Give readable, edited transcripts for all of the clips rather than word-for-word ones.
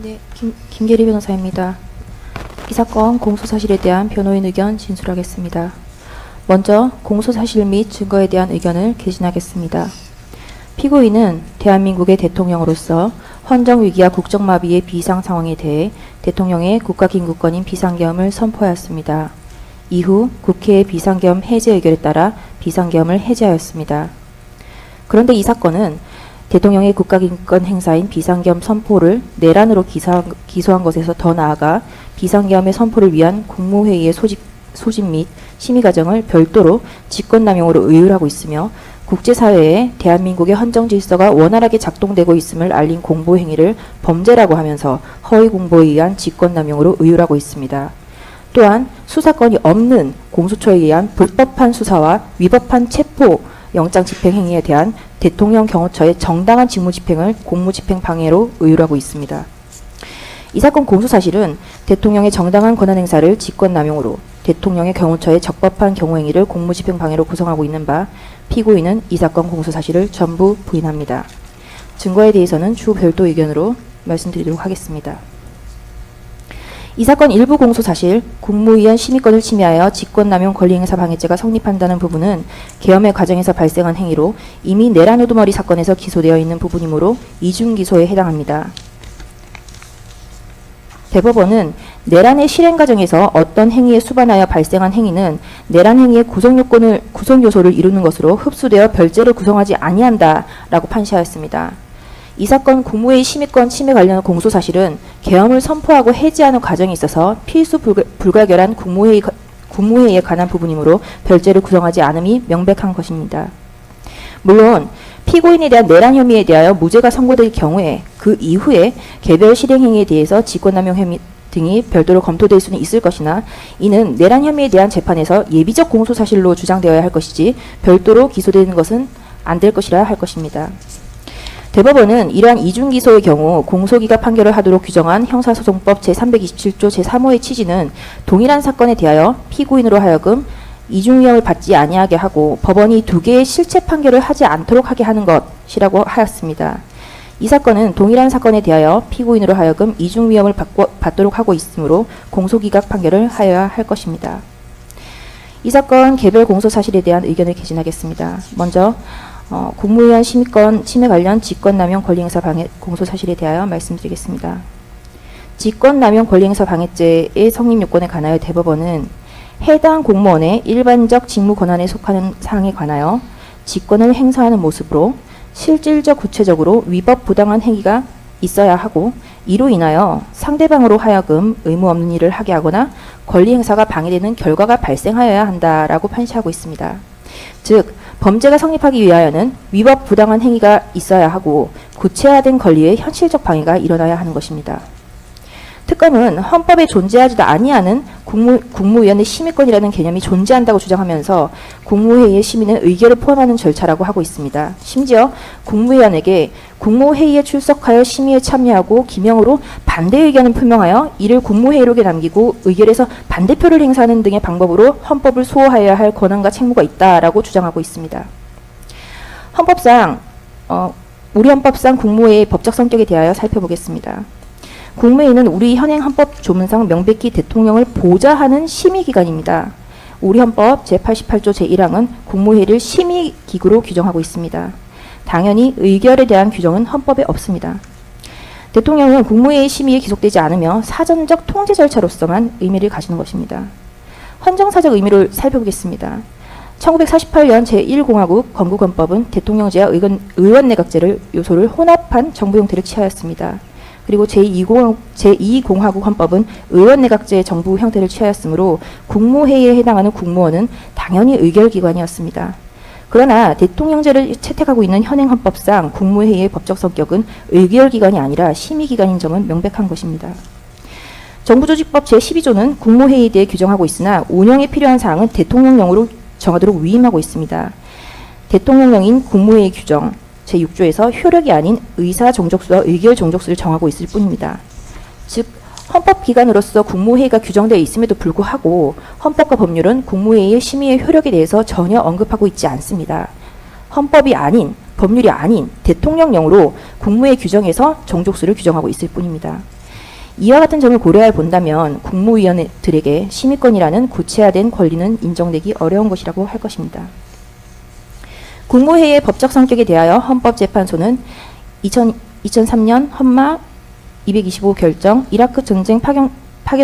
네, 김계리 변호사입니다. 이 사건 공소사실에 대한 변호인 의견 진술하겠습니다. 먼저 공소사실 및 증거에 대한 의견을 개진하겠습니다. 피고인은 대한민국의 대통령으로서 헌정위기와 국정마비의 비상상황에 대해 대통령의 국가긴급권인 비상계엄을 선포하였습니다. 이후 국회의 비상계엄 해제 의결에 따라 비상계엄을 해제하였습니다. 그런데 이 사건은 대통령의 국가긴급권 행사인 비상계엄 선포를 내란으로 기소한 것에서 더 나아가 비상계엄의 선포를 위한 국무회의의 소집 및 심의 과정을 별도로 직권남용으로 의율하고 있으며 국제사회에 대한민국의 헌정질서가 원활하게 작동되고 있음을 알린 공보행위를 범죄라고 하면서 허위공보에 의한 직권남용으로 의율하고 있습니다. 또한 수사권이 없는 공수처에 의한 불법한 수사와 위법한 체포, 영장 집행 행위에 대한 대통령 경호처의 정당한 직무집행을 공무집행 방해로 의율하고 있습니다. 이 사건 공소사실은 대통령의 정당한 권한행사를 직권남용으로 대통령의 경호처의 적법한 경호행위를 공무집행 방해로 구성하고 있는 바 피고인은 이 사건 공소사실을 전부 부인합니다. 증거에 대해서는 추후 별도 의견으로 말씀드리도록 하겠습니다. 이 사건 일부 공소사실 국무위원 심의권을 침해하여 직권남용 권리행사 방해죄가 성립한다는 부분은 계엄의 과정에서 발생한 행위로 이미 내란 우두머리 사건에서 기소되어 있는 부분이므로 이중기소에 해당합니다. 대법원은 내란의 실행 과정에서 어떤 행위에 수반하여 발생한 행위는 내란 행위의 구성 요소를 이루는 것으로 흡수되어 별죄를 구성하지 아니한다라고 판시하였습니다. 이 사건 국무회의 심의권 침해 관련 공소사실은 계엄을 선포하고 해제하는 과정에 있어서 필수 불가결한 국무회의에 관한 부분이므로 별죄를 구성하지 않음이 명백한 것입니다. 물론 피고인에 대한 내란 혐의에 대하여 무죄가 선고될 경우에 그 이후에 개별 실행 행위에 대해서 직권남용 혐의 등이 별도로 검토될 수는 있을 것이나 이는 내란 혐의에 대한 재판에서 예비적 공소사실로 주장되어야 할 것이지 별도로 기소되는 것은 안 될 것이라 할 것입니다. 대법원은 이러한 이중기소의 경우 공소기각 판결을 하도록 규정한 형사소송법 제327조 제3호의 취지는 동일한 사건에 대하여 피고인으로 하여금 이중위험을 받지 아니하게 하고 법원이 두 개의 실체 판결을 하지 않도록 하게 하는 것이라고 하였습니다. 이 사건은 동일한 사건에 대하여 피고인으로 하여금 이중위험을 받도록 하고 있으므로 공소기각 판결을 하여야 할 것입니다. 이 사건 개별 공소사실에 대한 의견을 개진하겠습니다. 먼저 국무위원 심의권 침해 관련 직권남용 권리행사 방해 공소사실에 대하여 말씀드리겠습니다. 직권남용 권리행사 방해죄의 성립요건에 관하여 대법원은 해당 공무원의 일반적 직무 권한에 속하는 사항에 관하여 직권을 행사하는 모습으로 실질적 구체적으로 위법 부당한 행위가 있어야 하고 이로 인하여 상대방으로 하여금 의무 없는 일을 하게 하거나 권리 행사가 방해되는 결과가 발생하여야 한다라고 판시하고 있습니다. 즉 범죄가 성립하기 위하여는 위법 부당한 행위가 있어야 하고 구체화된 권리의 현실적 방해가 일어나야 하는 것입니다. 특검은 헌법에 존재하지도 아니하는 국무위원의 심의권이라는 개념이 존재한다고 주장하면서 국무회의의 심의는 의결을 포함하는 절차라고 하고 있습니다. 심지어 국무위원에게 국무회의에 출석하여 심의에 참여하고 기명으로 반대 의견을 표명하여 이를 국무회의록에 남기고 의결에서 반대표를 행사하는 등의 방법으로 헌법을 소호하여야 할 권한과 책무가 있다라고 주장하고 있습니다. 우리 헌법상 국무회의의 법적 성격에 대하여 살펴보겠습니다. 국무회의는 우리 현행 헌법 조문상 명백히 대통령을 보좌하는 심의기관입니다. 우리 헌법 제88조 제1항은 국무회의를 심의기구로 규정하고 있습니다. 당연히 의결에 대한 규정은 헌법에 없습니다. 대통령은 국무회의 심의에 기속되지 않으며 사전적 통제 절차로서만 의미를 가지는 것입니다. 헌정사적 의미를 살펴보겠습니다. 1948년 제1공화국 건국헌법은 대통령제와 의원내각제를 요소를 혼합한 정부 형태를 취하였습니다. 그리고 제2공화국 헌법은 의원내각제의 정부 형태를 취하였으므로 국무회의에 해당하는 국무원은 당연히 의결기관이었습니다. 그러나 대통령제를 채택하고 있는 현행 헌법상 국무회의의 법적 성격은 의결기관이 아니라 심의기관인 점은 명백한 것입니다. 정부조직법 제12조는 국무회의에 대해 규정하고 있으나 운영에 필요한 사항은 대통령령으로 정하도록 위임하고 있습니다. 대통령령인 국무회의 규정 제6조에서 효력이 아닌 의사 종족수와 의결 종족수를 정하고 있을 뿐입니다. 즉 헌법기관으로서 국무회의가 규정되어 있음에도 불구하고 헌법과 법률은 국무회의의 심의의 효력에 대해서 전혀 언급하고 있지 않습니다. 헌법이 아닌 법률이 아닌 대통령령으로 국무회의 규정에서 종족수를 규정하고 있을 뿐입니다. 이와 같은 점을 고려해 본다면 국무위원들에게 심의권이라는 구체화된 권리는 인정되기 어려운 것이라고 할 것입니다. 국무회의의 법적 성격에 대하여 헌법재판소는 2003년 헌마 225 결정 이라크 전쟁 파견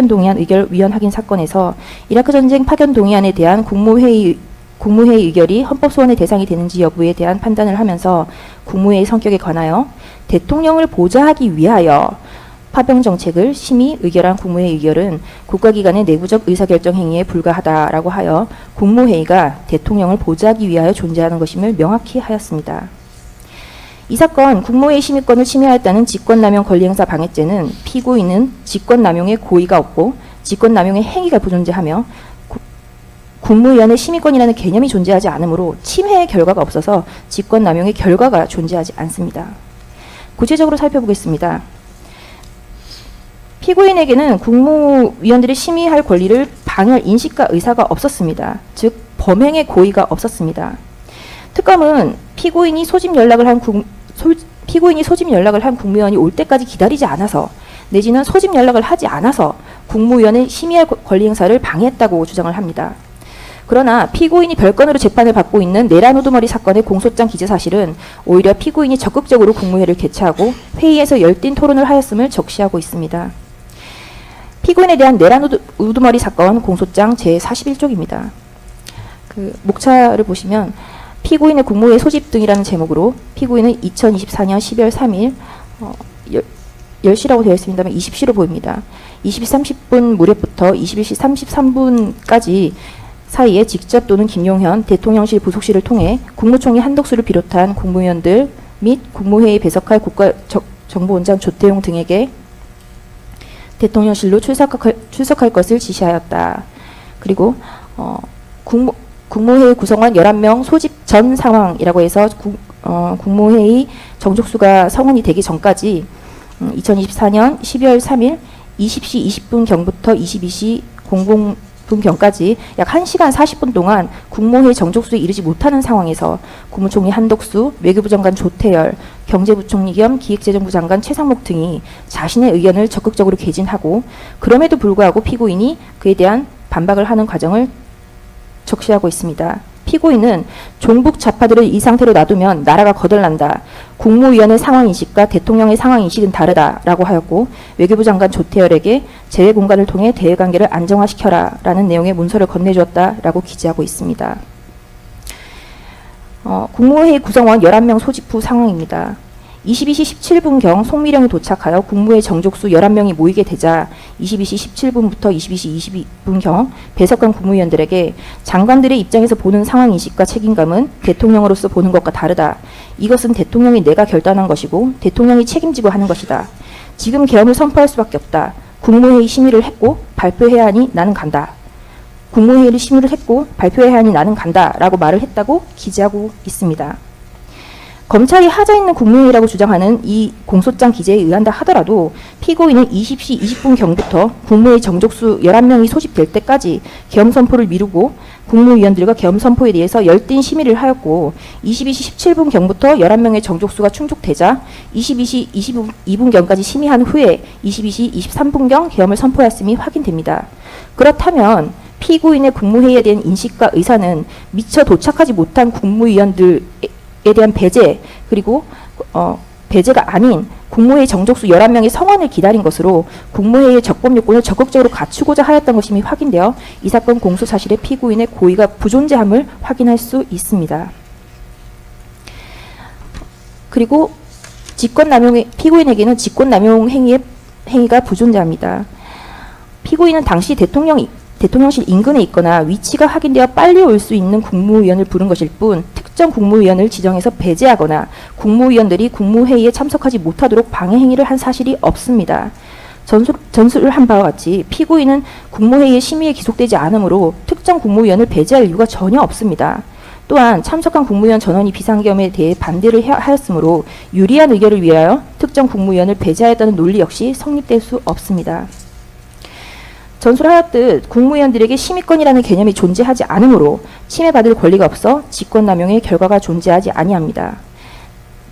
동의안 의결 위헌 확인 사건에서 이라크 전쟁 파견 동의안에 대한 국무회의 의결이 헌법 소원의 대상이 되는지 여부에 대한 판단을 하면서 국무회의 성격에 관하여 대통령을 보좌하기 위하여 파병 정책을 심의 의결한 국무회의 의결은 국가기관의 내부적 의사결정 행위에 불과하다라고 하여 국무회의가 대통령을 보좌하기 위하여 존재하는 것임을 명확히 하였습니다. 이 사건 국무회의 심의권을 침해하였다는 직권남용 권리행사 방해죄는 피고인은 직권남용의 고의가 없고 직권남용의 행위가 부존재하며 국무위원회 심의권이라는 개념이 존재하지 않으므로 침해의 결과가 없어서 직권남용의 결과가 존재하지 않습니다. 구체적으로 살펴보겠습니다. 피고인에게는 국무위원들이 심의할 권리를 방해할 인식과 의사가 없었습니다. 즉 범행의 고의가 없었습니다. 특검은 피고인이 소집 연락을 한 국무위원이 올 때까지 기다리지 않아서 내지는 소집 연락을 하지 않아서 국무위원의 심의할 권리 행사를 방해했다고 주장을 합니다. 그러나 피고인이 별건으로 재판을 받고 있는 내란 우두머리 사건의 공소장 기재 사실은 오히려 피고인이 적극적으로 국무회의를 개최하고 회의에서 열띤 토론을 하였음을 적시하고 있습니다. 피고인에 대한 내란 우두머리 사건 공소장 제41쪽입니다. 그 목차를 보시면 피고인의 국무회의 소집 등이라는 제목으로 피고인은 2024년 12월 3일 10시라고 되어 있습니다만 20시로 보입니다. 20시 30분 무렵부터 21시 33분까지 사이에 직접 또는 김용현 대통령실 부속실을 통해 국무총리 한덕수를 비롯한 국무위원들 및 국무회의 배석할 국가정보원장 조태용 등에게 대통령실로 출석할 것을 지시하였다. 그리고 국무회의 구성원 11명 소집 전 상황이라고 해서 국무회의 정족수가 성원이 되기 전까지 2024년 12월 3일 20시 20분경부터 22시 00분경까지 약 1시간 40분 동안 국무회의 정족수에 이르지 못하는 상황에서 국무총리 한덕수, 외교부 장관 조태열, 경제부총리 겸 기획재정부 장관 최상목 등이 자신의 의견을 적극적으로 개진하고 그럼에도 불구하고 피고인이 그에 대한 반박을 하는 과정을 적시하고 있습니다. 피고인은 종북 좌파들을 이 상태로 놔두면 나라가 거덜난다. 국무위원의 상황인식과 대통령의 상황인식은 다르다라고 하였고 외교부 장관 조태열에게 재외 공간을 통해 대외관계를 안정화시켜라 라는 내용의 문서를 건네주었다라고 기재하고 있습니다. 국무회의 구성원 11명 소집 후 상황입니다. 22시 17분경 송미령이 도착하여 국무회의 정족수 11명이 모이게 되자 22시 17분부터 22시 22분경 배석관 국무위원들에게 장관들의 입장에서 보는 상황인식과 책임감은 대통령으로서 보는 것과 다르다. 이것은 대통령이 내가 결단한 것이고 대통령이 책임지고 하는 것이다. 지금 계엄을 선포할 수밖에 없다. 국무회의 심의를 했고 발표해야 하니 나는 간다. 국무회의를 심의를 했고 발표해야 하니 나는 간다 라고 말을 했다고 기재하고 있습니다. 검찰이 하자 있는 국무회의라고 주장하는 이 공소장 기재에 의한다 하더라도 피고인은 20시 20분경부터 국무회의 정족수 11명이 소집될 때까지 계엄 선포를 미루고 국무위원들과 계엄 선포에 대해서 열띤 심의를 하였고 22시 17분경부터 11명의 정족수가 충족되자 22시 22분경까지 심의한 후에 22시 23분경 계엄을 선포했음이 확인됩니다. 그렇다면 피고인의 국무회의에 대한 인식과 의사는 미처 도착하지 못한 국무위원들에 대한 배제 그리고 배제가 아닌 국무회의 정족수 11명의 성원을 기다린 것으로 국무회의의 적법 요건을 적극적으로 갖추고자 하였던 것임이 확인되어 이 사건 공소 사실의 피고인의 고의가 부존재함을 확인할 수 있습니다. 그리고 피고인에게는 직권남용 행위가 부존재합니다. 피고인은 당시 대통령실 인근에 있거나 위치가 확인되어 빨리 올 수 있는 국무위원을 부른 것일 뿐 특정 국무위원을 지정해서 배제하거나 국무위원들이 국무회의에 참석하지 못하도록 방해 행위를 한 사실이 없습니다. 전술을 한 바와 같이 피고인은 국무회의의 심의에 기속되지 않으므로 특정 국무위원을 배제할 이유가 전혀 없습니다. 또한 참석한 국무위원 전원이 비상계엄에 대해 반대를 하였으므로 유리한 의결을 위하여 특정 국무위원을 배제하였다는 논리 역시 성립될 수 없습니다. 전술하였듯 국무위원들에게 심의권이라는 개념이 존재하지 않으므로 침해받을 권리가 없어 직권남용의 결과가 존재하지 아니합니다.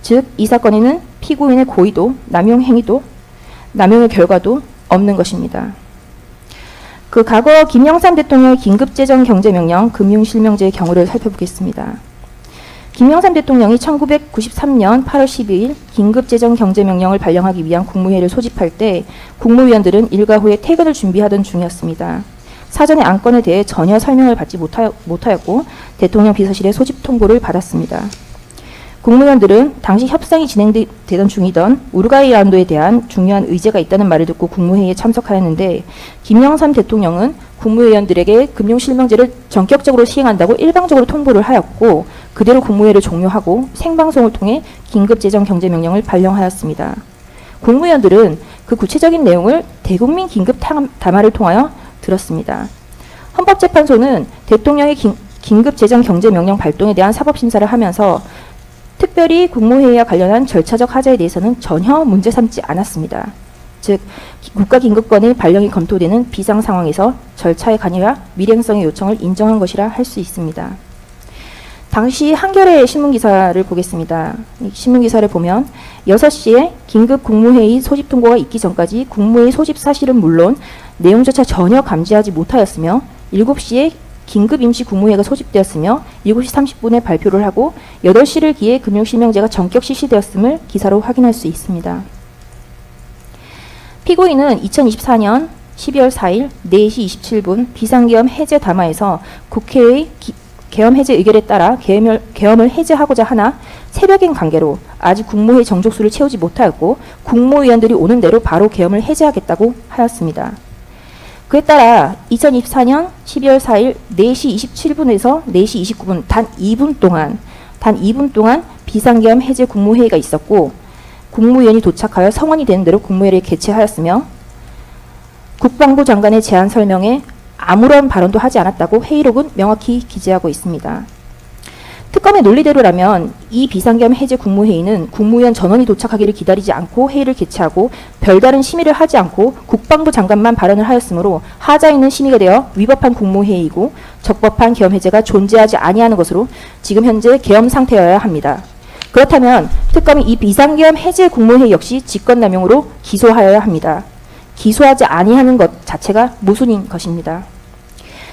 즉, 이 사건에는 피고인의 고의도, 남용 행위도, 남용의 결과도 없는 것입니다. 그 과거 김영삼 대통령의 긴급재정경제명령 금융실명제의 경우를 살펴보겠습니다. 김영삼 대통령이 1993년 8월 12일 긴급재정경제명령을 발령하기 위한 국무회의를 소집할 때 국무위원들은 일과 후에 퇴근을 준비하던 중이었습니다. 사전에 안건에 대해 전혀 설명을 받지 못하였고 대통령 비서실의 소집 통보를 받았습니다. 국무위원들은 당시 협상이 진행되던 중이던 우루과이 라운드에 대한 중요한 의제가 있다는 말을 듣고 국무회의에 참석하였는데 김영삼 대통령은 국무위원들에게 금융실명제를 전격적으로 시행한다고 일방적으로 통보를 하였고 그대로 국무회의를 종료하고 생방송을 통해 긴급재정경제명령을 발령하였습니다. 국무위원들은 그 구체적인 내용을 대국민 긴급 담화를 통하여 들었습니다. 헌법재판소는 대통령의 긴급재정경제명령 발동에 대한 사법심사를 하면서 특별히 국무회의와 관련한 절차적 하자에 대해서는 전혀 문제 삼지 않았습니다. 즉, 국가긴급권의 발령이 검토되는 비상상황에서 절차의 간이와 밀행성의 요청을 인정한 것이라 할 수 있습니다. 당시 한겨레 신문기사를 보겠습니다. 이 신문기사를 보면 6시에 긴급 국무회의 소집 통보가 있기 전까지 국무회의 소집 사실은 물론 내용조차 전혀 감지하지 못하였으며 7시에 긴급 임시 국무회의가 소집되었으며 7시 30분에 발표를 하고 8시를 기해 금융실명제가 전격 실시되었음을 기사로 확인할 수 있습니다. 피고인은 2024년 12월 4일 4시 27분 비상계엄 해제 담화에서 국회의 계엄 해제 의결에 따라 계엄을 해제하고자 하나 새벽인 관계로 아직 국무회의 정족수를 채우지 못하였고 국무위원들이 오는 대로 바로 계엄을 해제하겠다고 하였습니다. 그에 따라 2024년 12월 4일 4시 27분에서 4시 29분 단 2분 동안 비상계엄 해제 국무회의가 있었고 국무위원이 도착하여 성원이 되는 대로 국무회의를 개최하였으며 국방부 장관의 제안 설명에 아무런 발언도 하지 않았다고 회의록은 명확히 기재하고 있습니다. 특검의 논리대로라면 이 비상계엄 해제 국무회의는 국무위원 전원이 도착하기를 기다리지 않고 회의를 개최하고 별다른 심의를 하지 않고 국방부 장관만 발언을 하였으므로 하자 있는 심의가 되어 위법한 국무회의이고 적법한 계엄 해제가 존재하지 아니하는 것으로 지금 현재 계엄 상태여야 합니다. 그렇다면 특검이 이 비상계엄 해제 국무회의 역시 직권남용으로 기소하여야 합니다. 기소하지 아니하는 것 자체가 모순인 것입니다.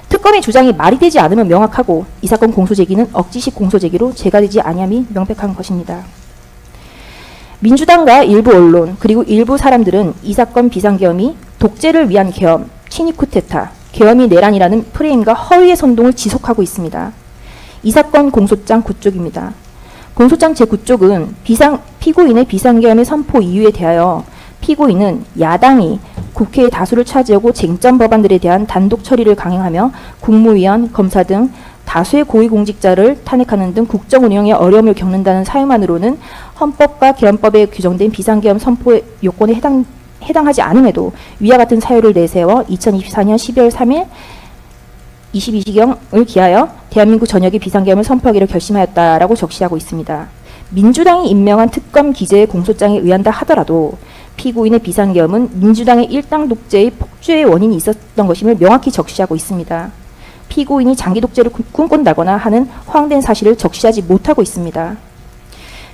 특검의 주장이 말이 되지 않으면 명확하고 이 사건 공소제기는 억지식 공소제기로 제기되지 아니함이 명백한 것입니다. 민주당과 일부 언론 그리고 일부 사람들은 이 사건 비상계엄이 독재를 위한 계엄, 친위 쿠데타, 계엄이 내란이라는 프레임과 허위의 선동을 지속하고 있습니다. 이 사건 공소장 9쪽입니다. 공소장 제9쪽은 피고인의 비상계엄의 선포 이유에 대하여 피고인은 야당이 국회의 다수를 차지하고 쟁점 법안들에 대한 단독 처리를 강행하며 국무위원, 검사 등 다수의 고위공직자를 탄핵하는 등 국정 운영에 어려움을 겪는다는 사유만으로는 헌법과 계엄법에 규정된 비상계엄 선포 요건에 해당하지 않음에도 위와 같은 사유를 내세워 2024년 12월 3일 22시경을 기하여 대한민국 전역에 비상계엄을 선포하기로 결심하였다라고 적시하고 있습니다. 민주당이 임명한 특검 기재의 공소장에 의한다 하더라도 피고인의 비상계엄은 민주당의 일당 독재의 폭주의 원인이 있었던 것임을 명확히 적시하고 있습니다. 피고인이 장기 독재를 꿈꾼다거나 하는 허황된 사실을 적시하지 못하고 있습니다.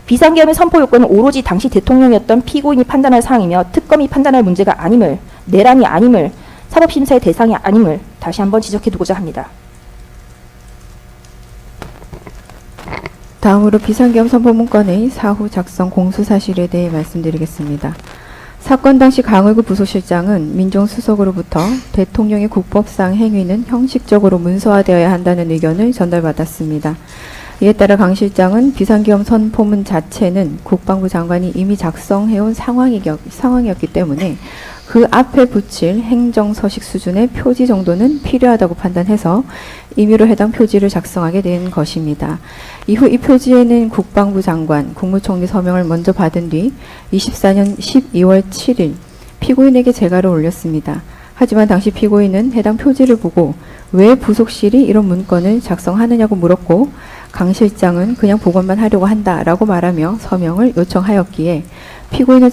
비상계엄의 선포 요건은 오로지 당시 대통령이었던 피고인이 판단할 사항이며 특검이 판단할 문제가 아님을, 내란이 아님을, 사법심사의 대상이 아님을 다시 한번 지적해두고자 합니다. 다음으로 비상계엄 선포 문건의 사후 작성 공소 사실에 대해 말씀드리겠습니다. 사건 당시 강의구 부소실장은 민정수석으로부터 대통령의 국법상 행위는 형식적으로 문서화되어야 한다는 의견을 전달받았습니다. 이에 따라 강 실장은 비상계엄 선포문 자체는 국방부 장관이 이미 작성해온 상황이었기 때문에 그 앞에 붙일 행정서식 수준의 표지 정도는 필요하다고 판단해서 임의로 해당 표지를 작성하게 된 것입니다. 이후 이 표지에는 국방부 장관, 국무총리 서명을 먼저 받은 뒤 24년 12월 7일 피고인에게 재가를 올렸습니다. 하지만 당시 피고인은 해당 표지를 보고 왜 부속실이 이런 문건을 작성하느냐고 물었고 강 실장은 그냥 복원만 하려고 한다라고 말하며 서명을 요청하였기에 피고인은